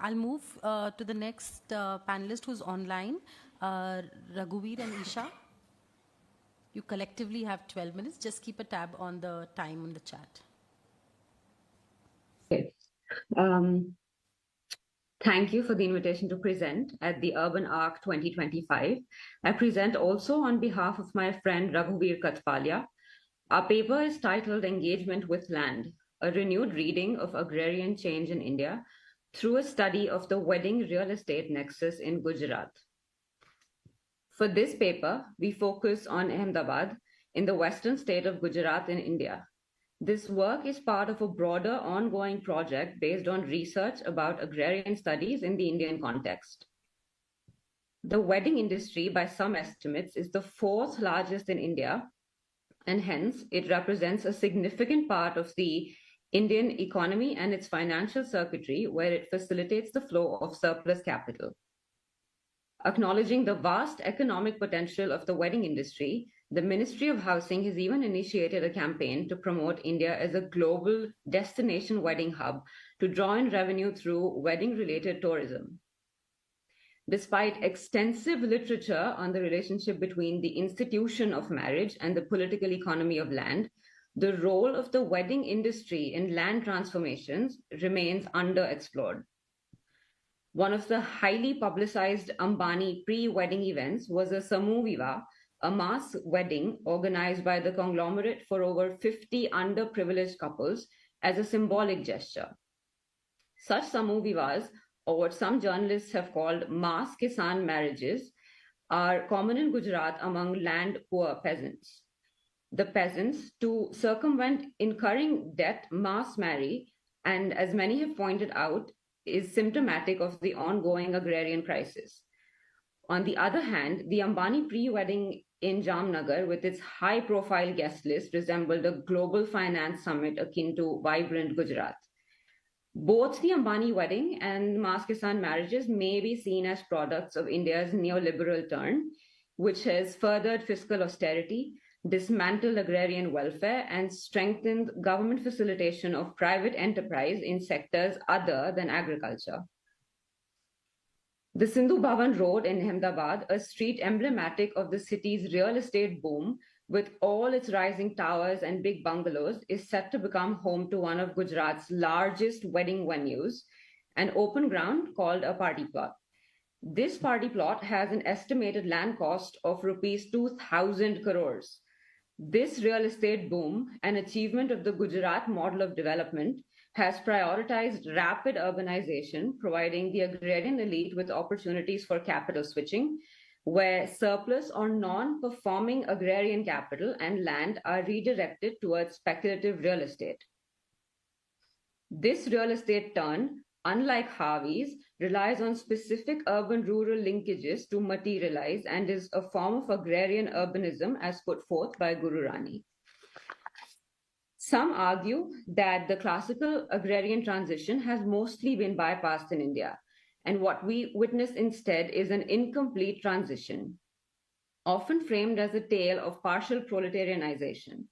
I'll move to the next panelist who's online, Raghuveer and Isha. You collectively have 12 minutes. Just keep a tab on the time in the chat. Okay. Thank you for the invitation to present at the Urban Arc 2025. I present also on behalf of my friend Raghuveer Katpalia. Our paper is titled Engagement with Land, a renewed reading of agrarian change in India through a study of the wedding real estate nexus in Gujarat. For this paper, we focus on Ahmedabad in the western state of Gujarat in India. This work is part of a broader ongoing project based on research about agrarian studies in the Indian context. The wedding industry, by some estimates, is the fourth largest in India, and hence it represents a significant part of the Indian economy and its financial circuitry, where it facilitates the flow of surplus capital. Acknowledging the vast economic potential of the wedding industry, the Ministry of Housing has even initiated a campaign to promote India as a global destination wedding hub to draw in revenue through wedding-related tourism. Despite extensive literature on the relationship between the institution of marriage and the political economy of land, the role of the wedding industry in land transformations remains underexplored. One of the highly publicized Ambani pre-wedding events was a Samuh Vivaah, a mass wedding organized by the conglomerate for over 50 underprivileged couples as a symbolic gesture. Such Samuh Vivaahs, or what some journalists have called mass Kisan marriages, are common in Gujarat among land-poor peasants. The peasants, to circumvent incurring debt, mass marry, and as many have pointed out, is symptomatic of the ongoing agrarian crisis. On the other hand, the Ambani pre-wedding in Jamnagar, with its high-profile guest list, resembled a global finance summit akin to vibrant Gujarat. Both the Ambani wedding and mass Kisan marriages may be seen as products of India's neoliberal turn, which has furthered fiscal austerity, dismantled agrarian welfare, and strengthened government facilitation of private enterprise in sectors other than agriculture. The Sindhu Bhavan Road in Ahmedabad, a street emblematic of the city's real estate boom, with all its rising towers and big bungalows, is set to become home to one of Gujarat's largest wedding venues, an open ground called a party plot. This party plot has an estimated land cost of rupees 2,000 crores. This real estate boom, an achievement of the Gujarat model of development, has prioritized rapid urbanization, providing the agrarian elite with opportunities for capital switching, where surplus or non-performing agrarian capital and land are redirected towards speculative real estate. This real estate turn, unlike Harvey's, relies on specific urban-rural linkages to materialize and is a form of agrarian urbanism as put forth by Guru Rani. Some argue that the classical agrarian transition has mostly been bypassed in India, and what we witness instead is an incomplete transition, often framed as a tale of partial proletarianization.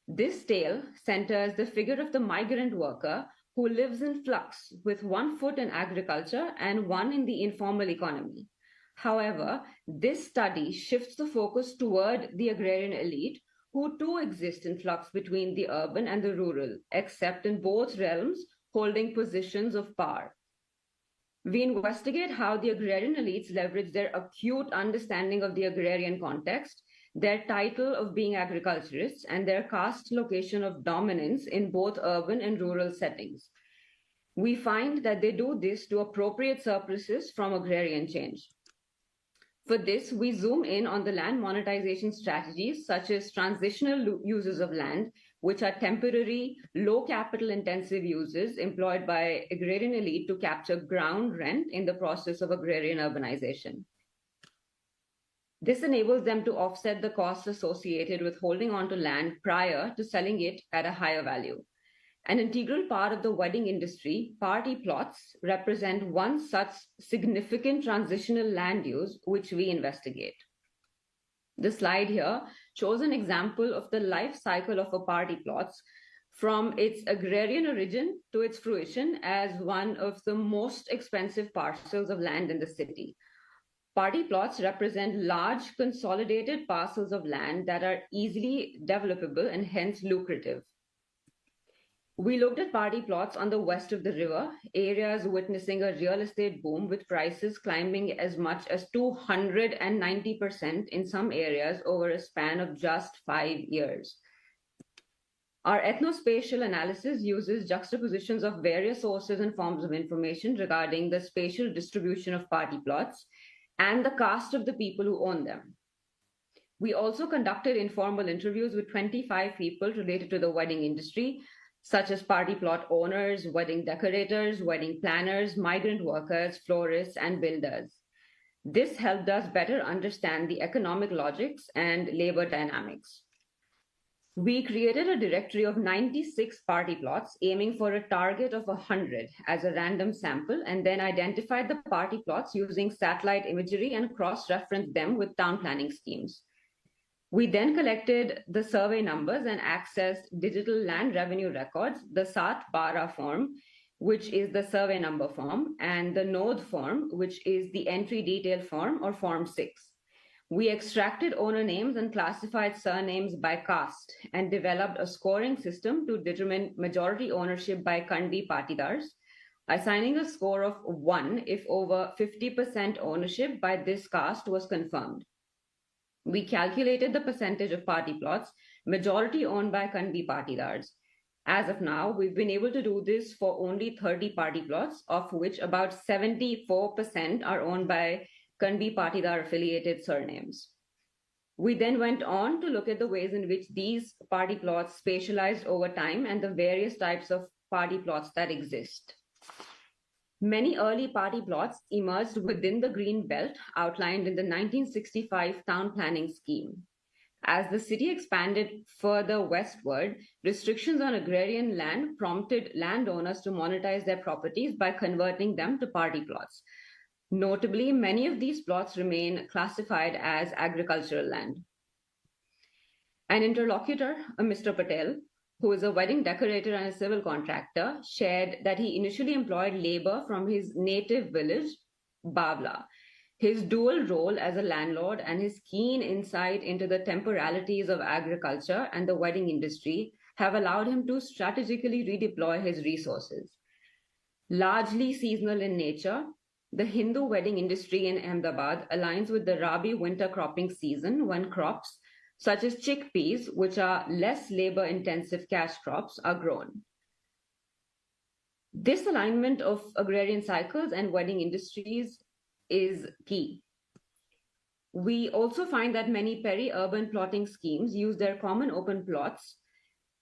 This tale centers the figure of the migrant worker who lives in flux with one foot in agriculture and one in the informal economy. However, this study shifts the focus toward the agrarian elite, who too exist in flux between the urban and the rural, except in both realms holding positions of power. We investigate how the agrarian elites leverage their acute understanding of the agrarian context, their title of being agriculturists, and their caste location of dominance in both urban and rural settings. We find that they do this to appropriate surpluses from agrarian change. For this, we zoom in on the land monetization strategies such as transitional uses of land, which are temporary, low capital intensive uses employed by agrarian elite to capture ground rent in the process of agrarian urbanization. This enables them to offset the costs associated with holding on to land prior to selling it at a higher value. An integral part of the wedding industry, party plots represent one such significant transitional land use which we investigate. The slide here shows an example of the life cycle of a party plots from its agrarian origin to its fruition as one of the most expensive parcels of land in the city. Party plots represent large consolidated parcels of land that are easily developable and hence lucrative. We looked at party plots on the west of the river, areas witnessing a real estate boom with prices climbing as much as 290% in some areas over a span of just 5 years. Our ethnospatial analysis uses juxtapositions of various sources and forms of information regarding the spatial distribution of party plots and the caste of the people who own them. We also conducted informal interviews with 25 people related to the wedding industry, such as party plot owners, wedding decorators, wedding planners, migrant workers, florists, and builders. This helped us better understand the economic logics and labor dynamics. We created a directory of 96 party plots, aiming for a target of 100 as a random sample, and then identified the party plots using satellite imagery and cross-referenced them with town planning schemes. We then collected the survey numbers and accessed digital land revenue records, the SAT BARA form, which is the survey number form, and the node form, which is the entry detail form or form 6. We extracted owner names and classified surnames by caste and developed a scoring system to determine majority ownership by Kanvi Patidars, assigning a score of 1 if over 50% ownership by this caste was confirmed. We calculated the percentage of party plots, majority owned by Kanvi Patidars. As of now, we've been able to do this for only 30 party plots, of which about 74% are owned by Kanvi Patidar affiliated surnames. We then went on to look at the ways in which these party plots spatialized over time and the various types of party plots that exist. Many early party plots emerged within the green belt outlined in the 1965 town planning scheme. As the city expanded further westward, restrictions on agrarian land prompted landowners to monetize their properties by converting them to party plots. Notably, many of these plots remain classified as agricultural land. An interlocutor, a Mr. Patel, who is a wedding decorator and a civil contractor, shared that he initially employed labor from his native village, Bavla. His dual role as a landlord and his keen insight into the temporalities of agriculture and the wedding industry have allowed him to strategically redeploy his resources. Largely seasonal in nature, the Hindu wedding industry in Ahmedabad aligns with the Rabi winter cropping season when crops such as chickpeas, which are less labor-intensive cash crops, are grown. This alignment of agrarian cycles and wedding industries is key. We also find that many peri-urban plotting schemes use their common open plots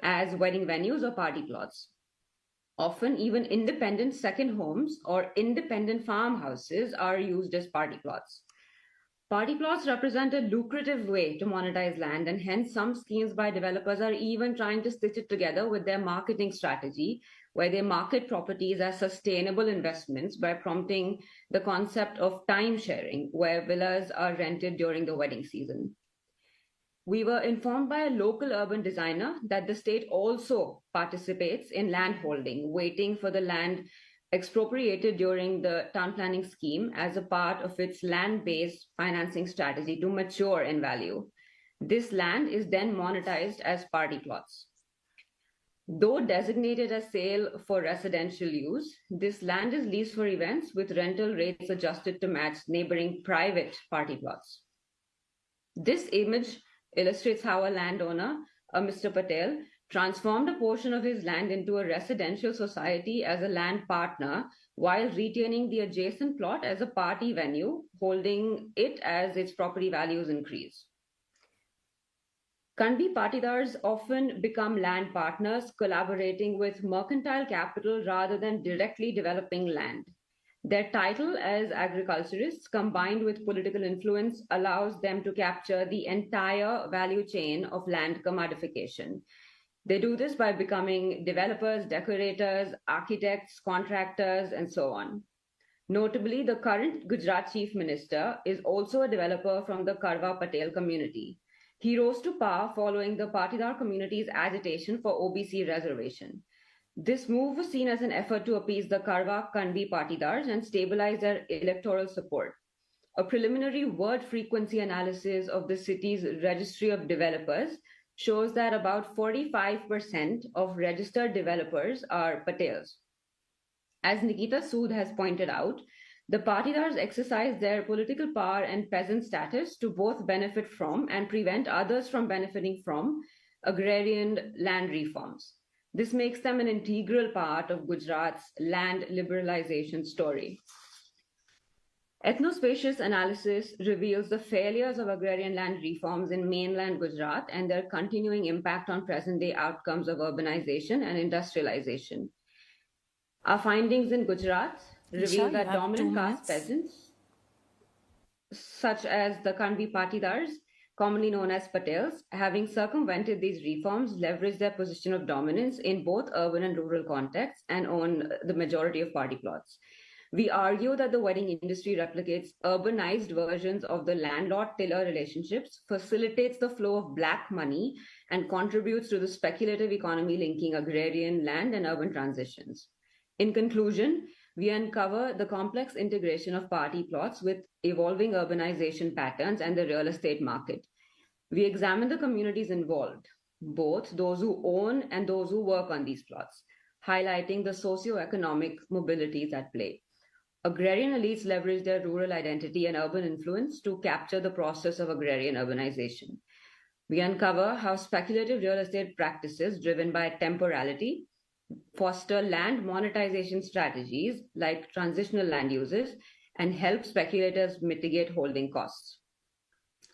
as wedding venues or party plots. Often, even independent second homes or independent farmhouses are used as party plots. Party plots represent a lucrative way to monetize land, and hence some schemes by developers are even trying to stitch it together with their marketing strategy, where they market properties as sustainable investments by prompting the concept of time sharing, where villas are rented during the wedding season. We were informed by a local urban designer that the state also participates in land holding, waiting for the land expropriated during the town planning scheme as a part of its land-based financing strategy to mature in value. This land is then monetized as party plots. Though designated as sale for residential use, this land is leased for events with rental rates adjusted to match neighboring private party plots. This image illustrates how a landowner, a Mr. Patel, transformed a portion of his land into a residential society as a land partner while retaining the adjacent plot as a party venue, holding it as its property values increase. Kanvi Patidars often become land partners, collaborating with mercantile capital rather than directly developing land. Their title as agriculturists, combined with political influence, allows them to capture the entire value chain of land commodification. They do this by becoming developers, decorators, architects, contractors, and so on. Notably, the current Gujarat Chief Minister is also a developer from the Karwa Patel community. He rose to power following the Patidar community's agitation for OBC reservation. This move was seen as an effort to appease the Karwa Kanvi Patidars and stabilize their electoral support. A preliminary word frequency analysis of the city's registry of developers shows that about 45% of registered developers are Patels. As Nikita Sood has pointed out, the Patidars exercise their political power and peasant status to both benefit from and prevent others from benefiting from agrarian land reforms. This makes them an integral part of Gujarat's land liberalization story. Ethnospatious analysis reveals the failures of agrarian land reforms in mainland Gujarat and their continuing impact on present-day outcomes of urbanization and industrialization. Our findings in Gujarat reveal Isha, that you have 2 dominant caste minutes. peasants, such as the Kanvi Patidars, commonly known as Patels, having circumvented these reforms, leverage their position of dominance in both urban and rural contexts and own the majority of party plots. We argue that the wedding industry replicates urbanized versions of the landlord-tiller relationships, facilitates the flow of black money, and contributes to the speculative economy linking agrarian, land, and urban transitions. In conclusion, we uncover the complex integration of party plots with evolving urbanization patterns and the real estate market. We examine the communities involved, both those who own and those who work on these plots, highlighting the socio-economic mobilities at play. Agrarian elites leverage their rural identity and urban influence to capture the process of agrarian urbanization. We uncover how speculative real estate practices driven by temporality foster land monetization strategies like transitional land uses and help speculators mitigate holding costs.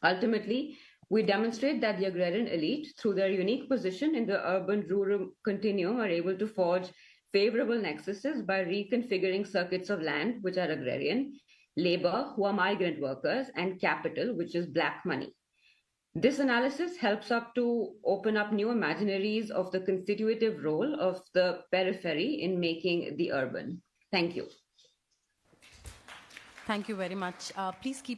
Ultimately, we demonstrate that the agrarian elite, through their unique position in the urban-rural continuum, are able to forge favorable nexuses by reconfiguring circuits of land, which are agrarian, labor, who are migrant workers, and capital, which is black money. This analysis helps us to open up new imaginaries of the constitutive role of the periphery in making the urban. Thank you. Thank you very much. Please keep